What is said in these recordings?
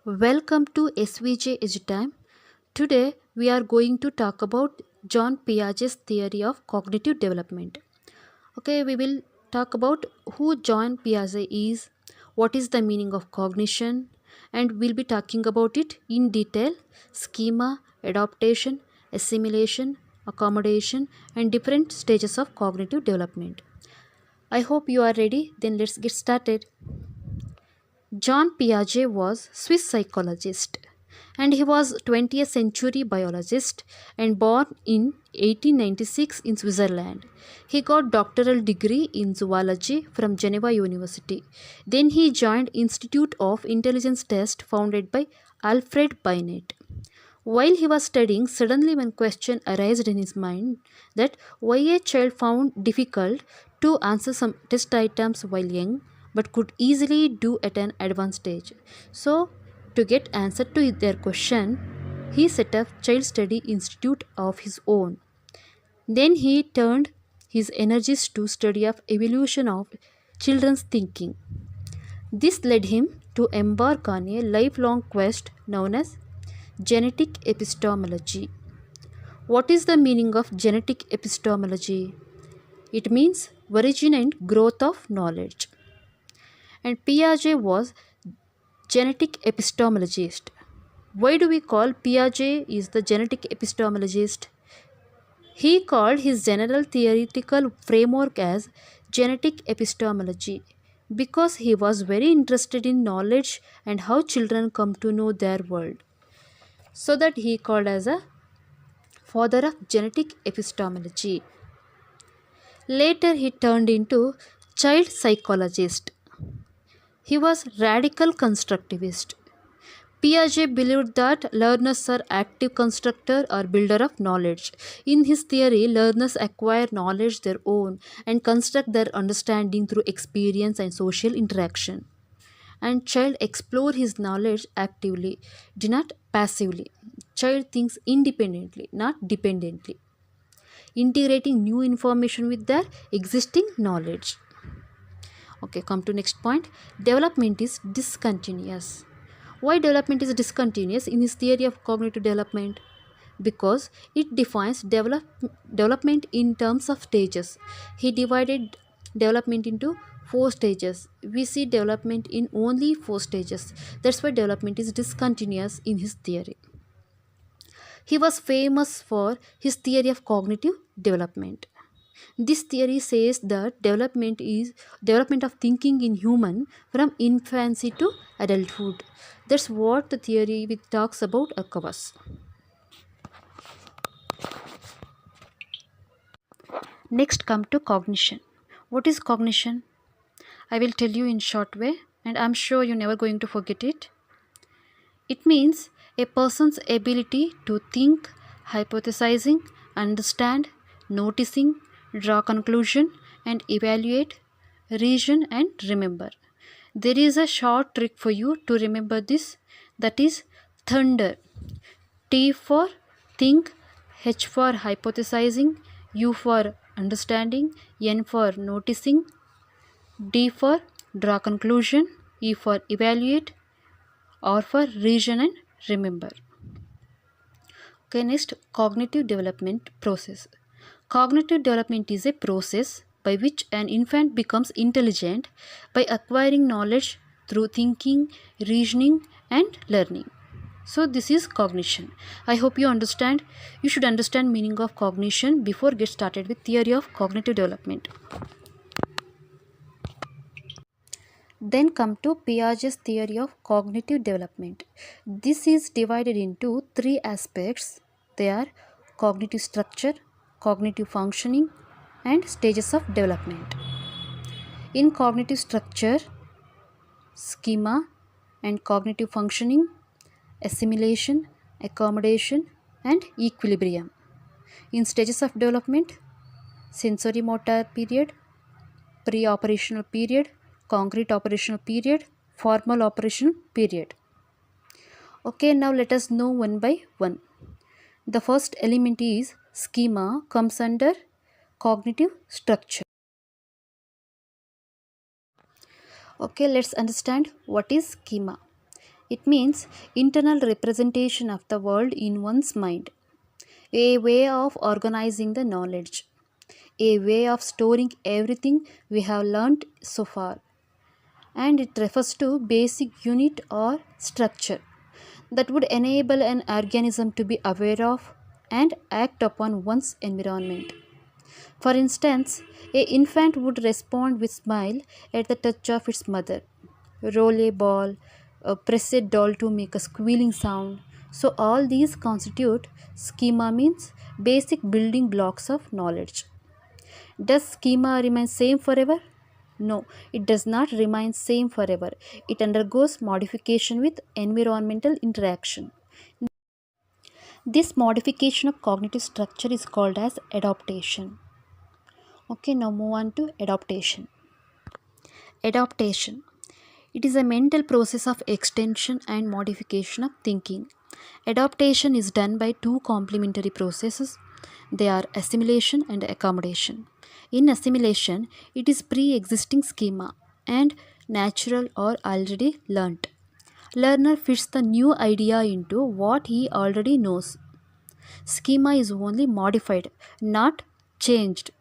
Welcome to SVJ Edutime. Today we are going to talk about John Piaget's theory of cognitive development. Okay, we will talk about who John Piaget is, what is the meaning of cognition, and we'll be talking about it in detail: schema, adaptation, assimilation, accommodation, and different stages of cognitive development. I hope you are ready. Then let's get started. John Piaget was Swiss psychologist and he was 20th century biologist and born in 1896 in Switzerland. He got doctoral degree in zoology from Geneva University. Then he joined Institute of Intelligence Test founded by Alfred Binet. While he was studying, suddenly one question arose in his mind that why a child found difficult to answer some test items while young but could easily do at an advanced stage. So, to get answer to their question, he set up Child Study Institute of his own. Then he turned his energies to study of evolution of children's thinking. This led him to embark on a lifelong quest known as genetic epistemology. What is the meaning of genetic epistemology? It means origin and growth of knowledge. And Piaget was genetic epistemologist. Why do we call Piaget is the genetic epistemologist? He called his general theoretical framework as genetic epistemology because he was very interested in knowledge and how children come to know their world. So that he called as a father of genetic epistemology. Later he turned into child psychologist. He was radical constructivist. Piaget believed that learners are active constructor or builder of knowledge. In his theory, learners acquire knowledge their own and construct their understanding through experience and social interaction. And child explore his knowledge actively, do not passively. Child thinks independently, not dependently, integrating new information with their existing knowledge. Okay, come to next point. Development is discontinuous. Why development is discontinuous in his theory of cognitive development? Because it defines development in terms of stages. He divided development into 4 stages. We see development in only 4 stages. That's why development is discontinuous in his theory. He was famous for his theory of cognitive development. This theory says that development is development of thinking in human from infancy to adulthood. That's what the theory which talks about occurs. Next come to cognition. What is cognition? I will tell you in short way and I'm sure you're never going to forget it. It means a person's ability to think, hypothesizing, understand, noticing, draw conclusion and evaluate, reason and remember. There is a short trick for you to remember this, that is thunder. T for think, H for hypothesizing, U for understanding, N for noticing, D for draw conclusion, E for evaluate, R for reason and remember. Okay, next, cognitive development process. Cognitive development is a process by which an infant becomes intelligent by acquiring knowledge through thinking, reasoning and learning. So this is cognition. I hope you understand. You should understand meaning of cognition before get started with theory of cognitive development. Then come to Piaget's theory of cognitive development. This is divided into 3 aspects. They are cognitive structure, cognitive functioning and stages of development. In cognitive structure, schema and cognitive functioning, assimilation, accommodation and equilibrium. In stages of development, sensory motor period, pre-operational period, concrete operational period, formal operational period. Okay, now let us know one by one. The first element is schema, comes under cognitive structure. Okay, let's understand what is schema. It means internal representation of the world in one's mind, a way of organizing the knowledge, a way of storing everything we have learned so far, and it refers to basic unit or structure that would enable an organism to be aware of and act upon one's environment. For instance, a infant would respond with smile at the touch of its mother, roll a ball, press a doll to make a squealing sound. So all these constitute schema, means basic building blocks of knowledge. Does schema remain same forever? No, it does not remain same forever. It undergoes modification with environmental interaction. This modification of cognitive structure is called as adaptation. Okay, now move on to adaptation. Adaptation. It is a mental process of extension and modification of thinking. Adaptation is done by two complementary processes. They are assimilation and accommodation. In assimilation, it is pre-existing schema and natural or already learnt. Learner fits the new idea into what he already knows. Schema is only modified, not changed.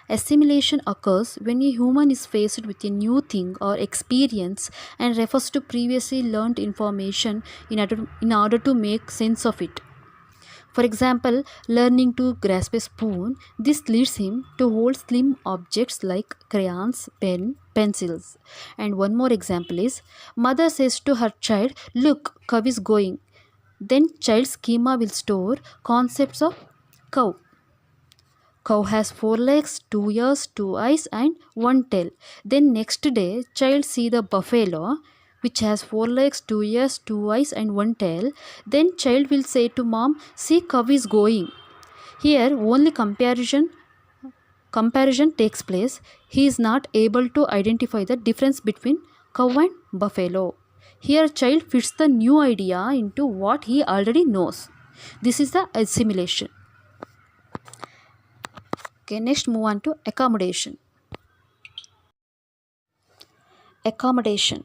Assimilation occurs when a human is faced with a new thing or experience and refers to previously learned information in order to make sense of it. For example, learning to grasp a spoon, this leads him to hold slim objects like crayons, pencils. And one more example is, mother says to her child, "Look, cow is going." Then child schema will store concepts of cow. Cow has 4 legs, 2 ears, 2 eyes, and 1 tail. Then next day, child see the buffalo, which has 4 legs, 2 ears, 2 eyes, and 1 tail. Then child will say to mom, "See, cow is going." Here only comparison takes place. He is not able to identify the difference between cow and buffalo. Here child fits the new idea into what he already knows. This is the assimilation. Okay, next move on to accommodation. Accommodation.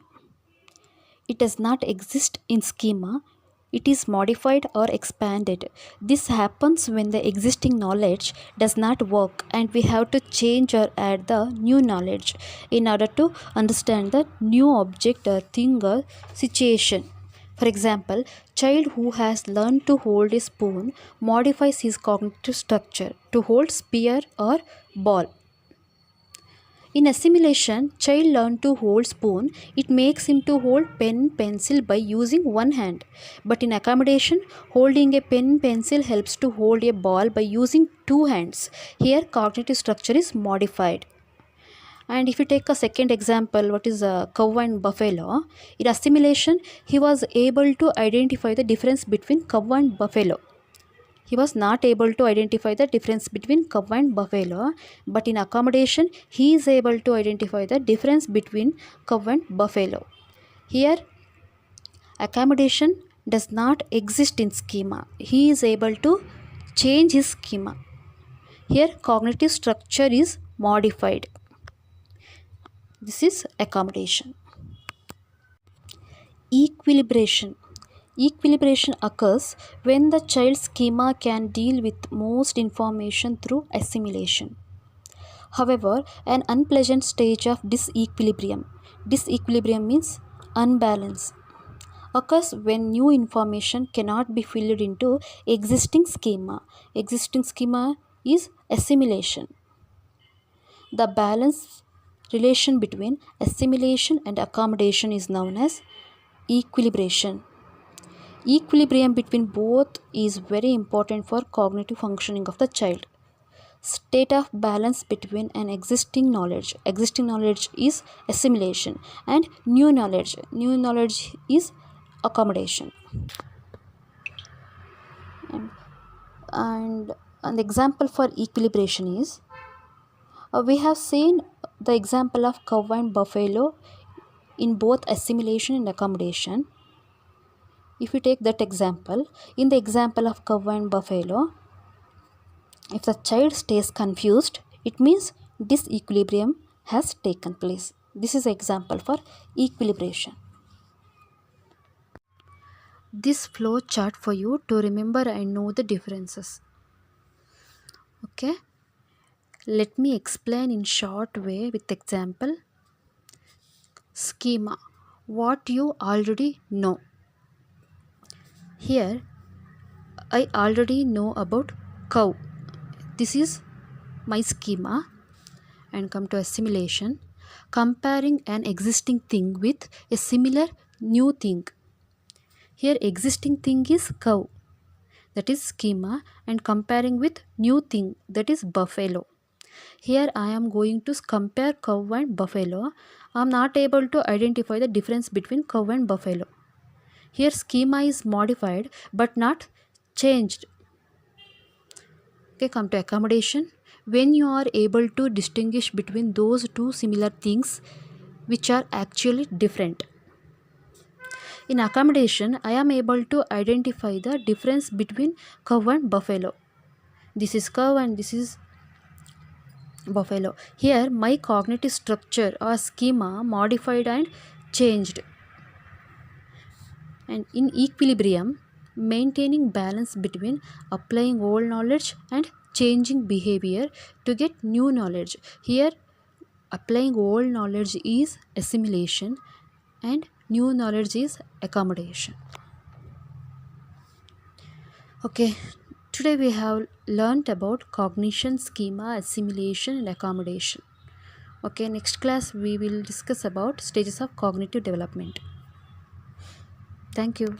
It does not exist in schema. It is modified or expanded. This happens when the existing knowledge does not work and we have to change or add the new knowledge in order to understand the new object or thing or situation. For example, child who has learned to hold a spoon modifies his cognitive structure to hold spear or ball. In assimilation, child learn to hold spoon. It makes him to hold pen, pencil by using one hand. But in accommodation, holding a pen, pencil helps to hold a ball by using two hands. Here, cognitive structure is modified. And if you take a second example, what is a cow and buffalo? In assimilation, he was able to identify the difference between cow and buffalo. He was not able to identify the difference between cow and buffalo, but in accommodation, he is able to identify the difference between cow and buffalo. Here, accommodation does not exist in schema. He is able to change his schema. Here, cognitive structure is modified. This is accommodation. Equilibration. Equilibration occurs when the child's schema can deal with most information through assimilation. However, an unpleasant stage of disequilibrium means unbalance, occurs when new information cannot be filled into existing schema. Existing schema is assimilation. The balance relation between assimilation and accommodation is known as equilibration. Equilibrium between both is very important for cognitive functioning of the child. State of balance between an existing knowledge is assimilation, and new knowledge is accommodation. And an example for equilibration is, we have seen the example of cow and buffalo in both assimilation and accommodation. If you take that example, in the example of cow and buffalo, if the child stays confused, it means disequilibrium has taken place. This is an example for equilibration. this flow chart for you to remember and know the differences. Okay, let me explain in short way with example. Schema, what you already know. Here I already know about cow. This is my schema. And come to assimilation, comparing an existing thing with a similar new thing. Here existing thing is cow, that is schema, and comparing with new thing, that is buffalo. Here I am going to compare cow and buffalo. I am not able to identify the difference between cow and buffalo. Here schema is modified but not changed. Okay, come to accommodation. When you are able to distinguish between those two similar things which are actually different. In accommodation, I am able to identify the difference between cow and buffalo. This is cow and this is buffalo. Here my cognitive structure or schema modified and changed. And in equilibrium, maintaining balance between applying old knowledge and changing behavior to get new knowledge. Here applying old knowledge is assimilation and new knowledge is accommodation. Okay, today we have learnt about cognition, schema, assimilation and accommodation. Okay, next class we will discuss about stages of cognitive development. Thank you.